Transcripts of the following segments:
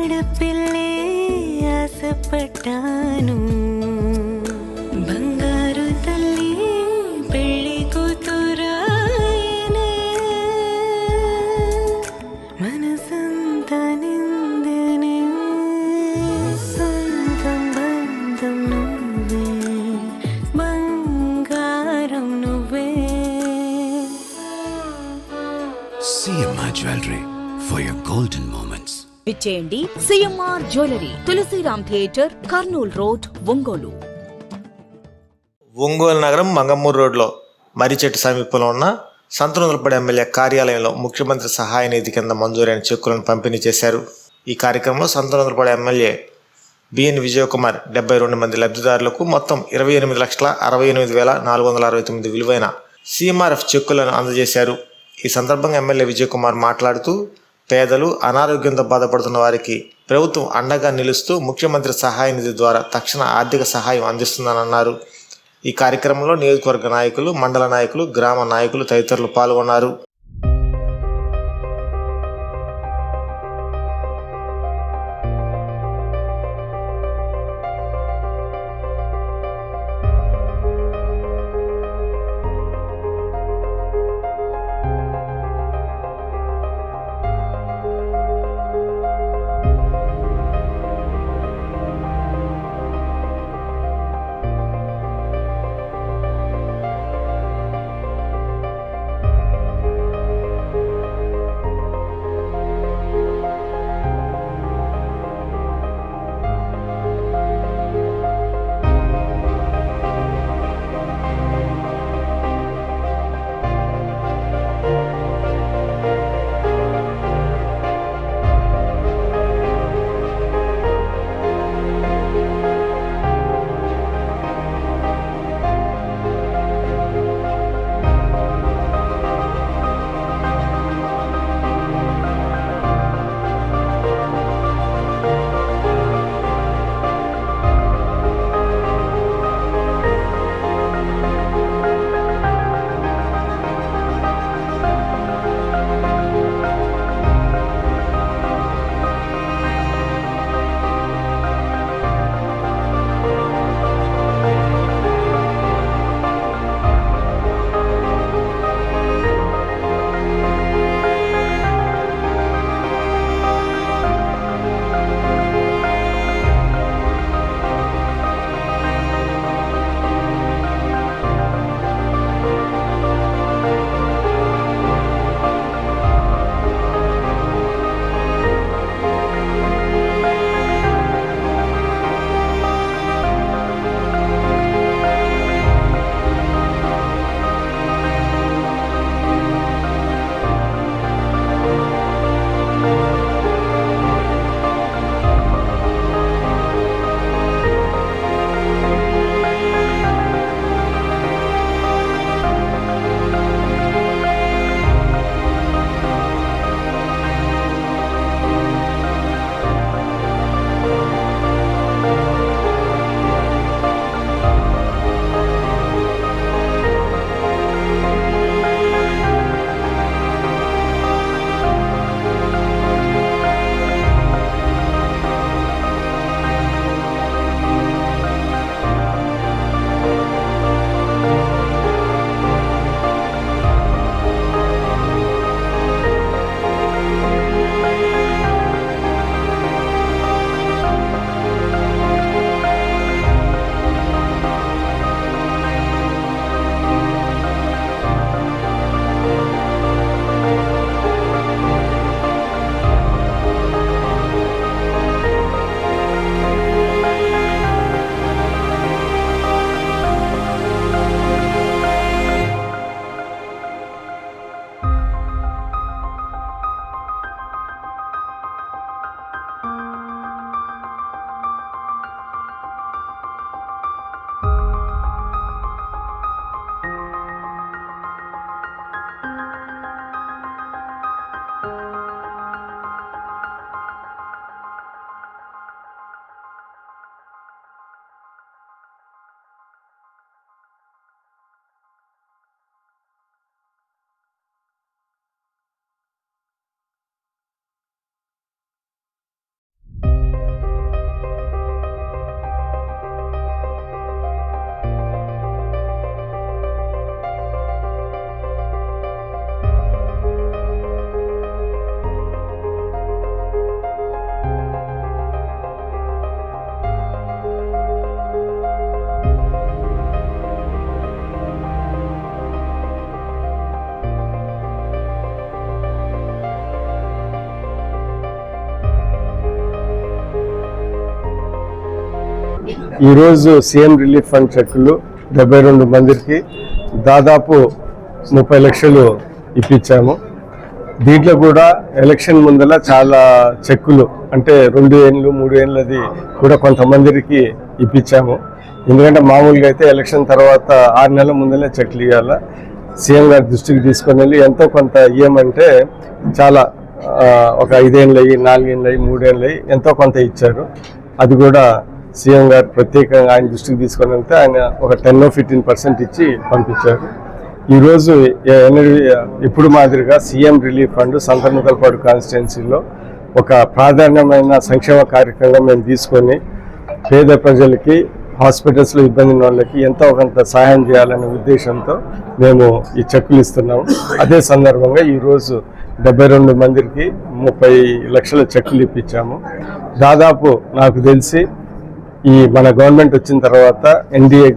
ఆడపిల్లే ఆశపడ్డాను, బంగారు తల్లి పెళ్లి కూతురాయనే, మనసంతా నిందనే, సొంతం బంధం నువ్వే, బంగారం నువ్వే. CMR Jewelry for your golden moments. విచ్చేయండి CMR jewellery, Tulasiram theatre, Kurnool road, Ongole. Ongole నగరం మంగమ్మూరు రోడ్లో మర్రిచెట్టు సమీపంలో ఉన్న సంతనూతలపాడు ఎమ్మెల్యే కార్యాలయంలో ముఖ్యమంత్రి సహాయ నిధి కింద మంజూరైన చెక్కులను పంపిణీ చేశారు. ఈ కార్యక్రమంలో సంతనూతలపాడు ఎమ్మెల్యే బిఎన్ విజయకుమార్ 72 మంది లబ్ధిదారులకు మొత్తం 28,68,469 విలువైన CMRF చెక్కులను అందజేశారు. ఈ సందర్భంగా ఎమ్మెల్యే విజయకుమార్ మాట్లాడుతూ, పేదలు, అనారోగ్యంతో బాధపడుతున్న వారికి ప్రభుత్వం అండగా నిలుస్తూ ముఖ్యమంత్రి సహాయ నిధి ద్వారా తక్షణ ఆర్థిక సహాయం అందిస్తుందని అన్నారు. ఈ కార్యక్రమంలో నియోజకవర్గ నాయకులు, మండల నాయకులు, గ్రామ నాయకులు తదితరులు పాల్గొన్నారు. ఈరోజు సీఎం రిలీఫ్ ఫండ్ చెక్కులు 72 మందికి దాదాపు 30 లక్షలు ఇప్పించాము. దీంట్లో కూడా ఎలక్షన్ ముందల చాలా చెక్కులు అంటే 2 ఏళ్ళు 3 ఏళ్ళది కూడా కొంతమందికి ఇప్పించాము. ఎందుకంటే మామూలుగా అయితే ఎలక్షన్ తర్వాత 6 నెలల ముందలే చెక్లు ఇవ్వాలా. సీఎం గారి దృష్టికి తీసుకొని వెళ్ళి ఎంతో కొంత ఇవ్వమంటే చాలా ఒక 5 ఏళ్ళయి 4 ఏళ్ళయి 3 ఏళ్ళయి ఎంతో కొంత ఇచ్చారు. అది కూడా సీఎం గారు ప్రత్యేకంగా ఆయన దృష్టికి తీసుకొని వెళ్తే ఆయన ఒక 10-15% ఇచ్చి పంపించారు. ఈరోజు ఇప్పుడు మాదిరిగా సీఎం రిలీఫ్ ఫండ్ సంతనూతలపాడు కాన్స్టిట్యున్సీలో ఒక ప్రాధాన్యమైన సంక్షేమ కార్యక్రమం మేము తీసుకొని పేద ప్రజలకి హాస్పిటల్స్లో ఇబ్బంది ఉన్న వాళ్ళకి ఎంతో కొంత సహాయం చేయాలనే ఉద్దేశంతో మేము ఈ చెక్కులు ఇస్తున్నాము. అదే సందర్భంగా ఈరోజు 72 మందికి 30 లక్షల చెక్కులు ఇప్పించాము. దాదాపు నాకు తెలిసి ఈ మన గవర్నమెంట్ వచ్చిన తర్వాత ఎన్డీఏ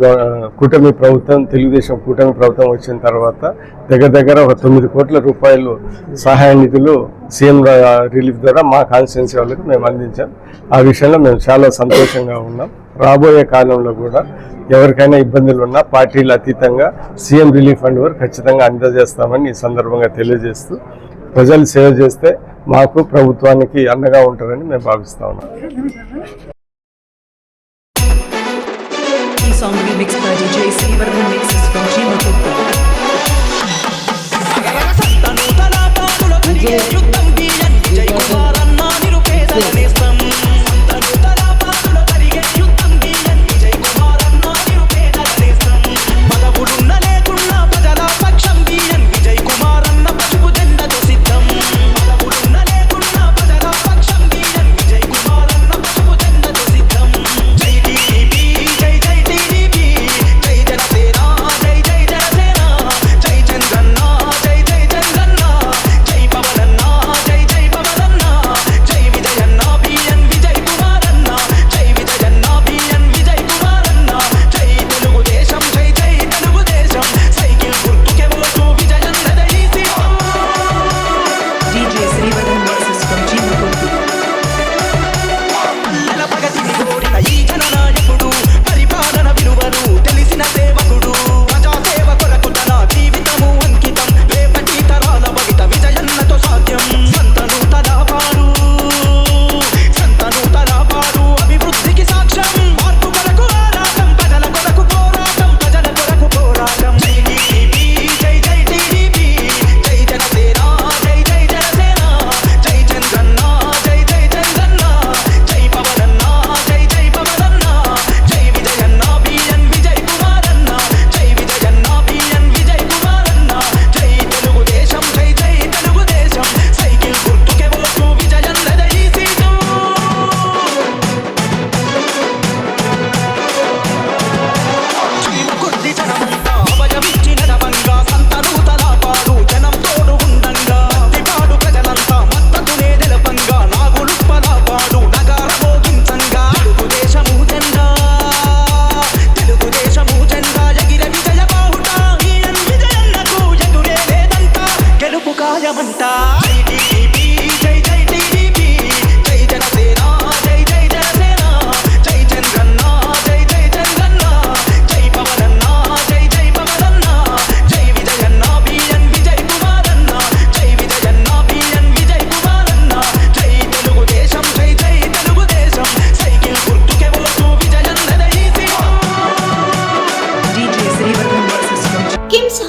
కూటమి ప్రభుత్వం తెలుగుదేశం కూటమి ప్రభుత్వం వచ్చిన తర్వాత దగ్గర ఒక 9 కోట్ల రూపాయలు సహాయ నిధులు సీఎం రిలీఫ్ ద్వారా మా కాన్స్టిట్యున్సీ వాళ్ళకి మేము అందించాం. ఆ విషయంలో మేము చాలా సంతోషంగా ఉన్నాం. రాబోయే కాలంలో కూడా ఎవరికైనా ఇబ్బందులు ఉన్నా పార్టీలు అతీతంగా సీఎం రిలీఫ్ ఫండ్ వరకు ఖచ్చితంగా అందజేస్తామని ఈ సందర్భంగా తెలియజేస్తూ ప్రజలు సేవ చేస్తే మాకు ప్రభుత్వానికి అండగా ఉంటారని మేము భావిస్తా ఉన్నాం. Song remixed by DJ Silver remixes from Jima Gupta.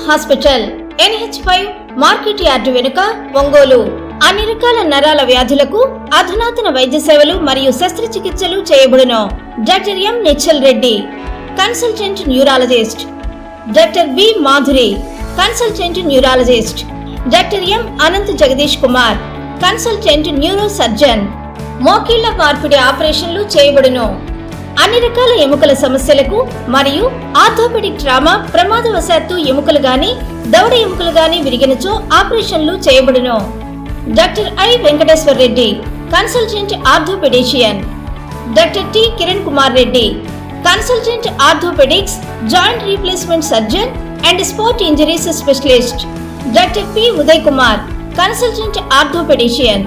Hospital NH5 market yard వెనుక ఒంగోలు. అన్ని రకాల నరాల వ్యాధులకు అధునాతన వైద్య సేవలు మరియు శస్త్రచికిత్సలు చేయబడును. Doctor M Nischal Reddy, consultant neurologist. Doctor B Madhuri, consultant neurologist. Doctor M Anant Jagadish Kumar, consultant neuro surgeon. మోకీళ్ల మార్పిడి ఆపరేషన్లు చేయబడును. అన్ని రకాల ఎముకల సమస్యలకు మరియు ఆర్థోపెడిక్ ట్రామా, ప్రమాదవశాత్తు ఎముకలు గాని దవడ ఎముకలు గాని విరిగినచో ఆపరేషన్లు చేయబడును. Doctor I Venkateswara Reddy, consultant orthopaedician. Doctor T Kiran Kumar Reddy, consultant orthopaedics, joint replacement surgeon and sport injuries specialist. Doctor P Uday Kumar, consultant orthopaedician.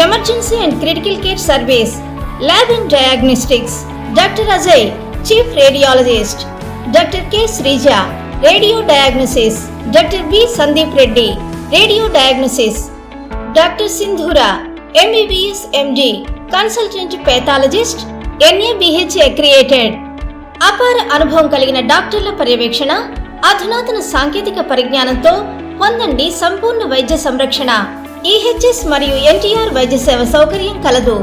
Emergency and critical care service, lab and diagnostics. Doctor Ajay, chief radiologist doctor K Sreeja, radio diagnosis doctor B Sandeep Reddy, radio diagnosis doctor Sindhura MBBS MD, consultant pathologist NABH accredited. అపార అనుభవం కలిగిన డాక్టర్ల పర్యవేక్షణ, అధునాతన సాంకేతిక పరిజ్ఞానంతో పొందండి సంపూర్ణ వైద్య సంరక్షణ. EHS మరియు NTR వైద్య సేవ సౌకర్యం కలదు.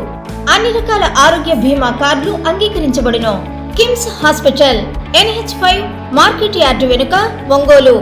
అన్ని రకాల ఆరోగ్య బీమా కార్డులు అంగీకరించబడును. KIMS hospital, NH5 market yard వెనుక, ఒంగోలు.